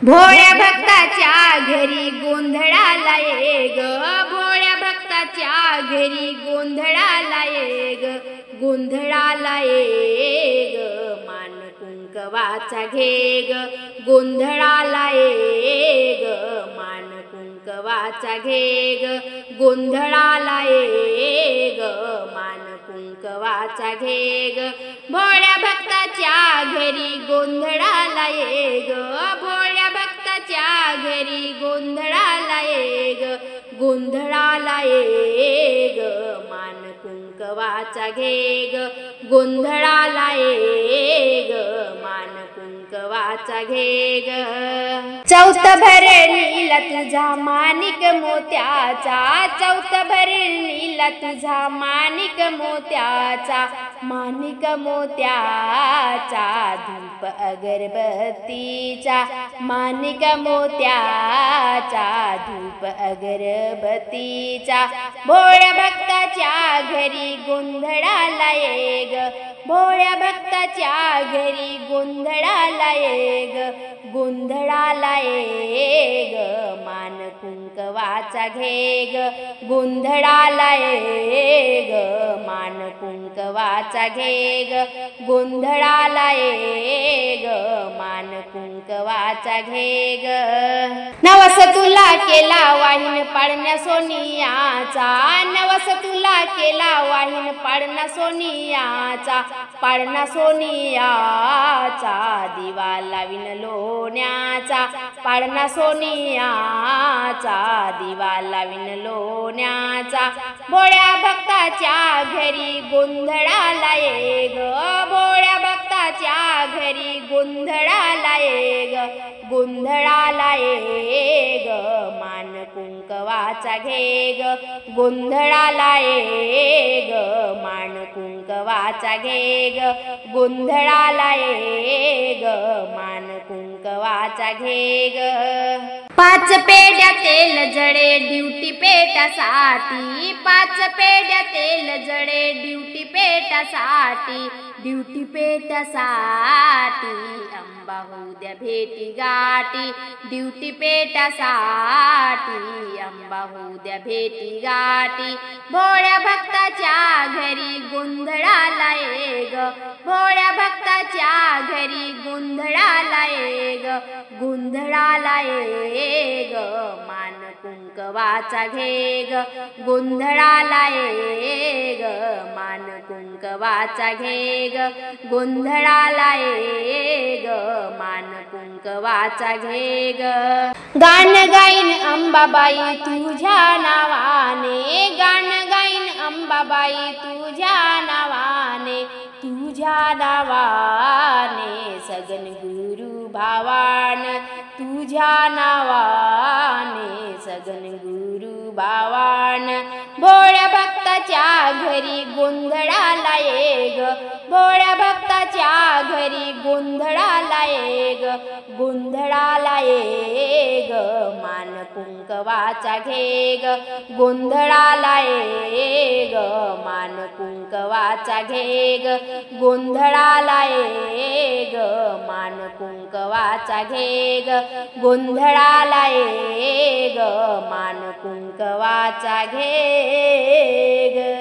भोळ्या भक्ताच्या घरी गोंधळाला ये ग, भोळ्या भक्ताच्या घरी गोंधळाला ये ग, गोंधळाला ये ग, मान कुंकवाचा घे ग, गोंधळाला ये ग, मान कुंकवाचा घे ग, गोंधळाला ये ग, मान कुंकवाचा घे ग, भोळ्या भक्ताच्या घरी गोंधळाला ये ग, भोळ्या भक्ताच्या घरी गोंधळाला ये ग, गोंधळाला ये ग, मान कुंकवाचा घे ग, गोंधळाला ये ग, मान कुंकवाचा घे ग. चौथ भरणीला तुझा माणिक मोत्याचा, चौथ भरणीला तुझा माणिक मोत्याचा, माणिक मोत्याचा, धूप अगरबत्तीचा, माणिक मोत्याचा, धूप अगरबत्तीचा, भोळ्या भक्ताच्या घरी गोंधळाला ये ग, भोळ्या भक्ताच्या घरी गोंधळाला ये ग, गोंधळाला ये ग, मान कुंकवाचा घे ग, गोंधळाला ये ग, मान कुंकवाचा घे ग, गोंधळाला ये ग, मान कुंकवाचा घे ग. नवस तुला केला वाहीन पाडण्या सोनियाचा, नवस तुला केला वाहीन पाडणा सोनियाचा, पाडणा सोनियाचा, दिवा लावीन लोण्याचा, पाडणा सोनियाचा, दिवा लावीन लोण्याचा, भोळ्या भक्ताच्या घरी गोंधळाला ये ग, भोळ्या भक्ताच्या घरी गोंधळाला ये ग, गोंधळाला ये ग, मान कुंकवाचा घे ग, गोंधळाला ये ग, मान कुंकवाचा घे ग, गोंधळाला ये ग, मान कुंकवाचा घे ग. पाच पेढ्या तेल जडे ड्युटी पेटासाठी, पाच पेढ्या तेल जडे ड्युटी पेटासाठी, ड्युटी पेटासाठी, अंबा होऊ द्या भेटी गाठी, ड्युटी पेटासाठी, अंबा होऊ द्या भेटी गाठी, भोळ्या भक्ताच्या घरी गोंधळाला ये ग, भोळ्या भक्ताच्या घरी गोंधळाला ये ग, गोंधळाला ये ग, मान कुंकवाचा घे ग, गोंधळाला ये ग, मान कुंकवाचा घे ग, गोंधळाला ये ग, मान कुंकवाचा घे ग. गाण गाईन अंबाबाई तुझ्या नावाने, गाण गाईन अंबाबाई तुझ्या नावाने, तुझ्या नावाने, सगन गुरु भावान, तुझ्या नावाने, सगन गुरु भावान, भोळ्या भक्ताच्या घरी गोंधळाला ये ग, भोळ्या भक्ताच्या घरी गोंधळाला ये ग, गोंधळाला ये ग, मान कुंकवाचा घे ग, गोंधळाला ये ग, मान कुंकवाचा घे ग, गोंधळाला ये ग, मान कुंकवाचा घे ग, गोंधळाला ये ग, मान कुंकवाचा घे ग.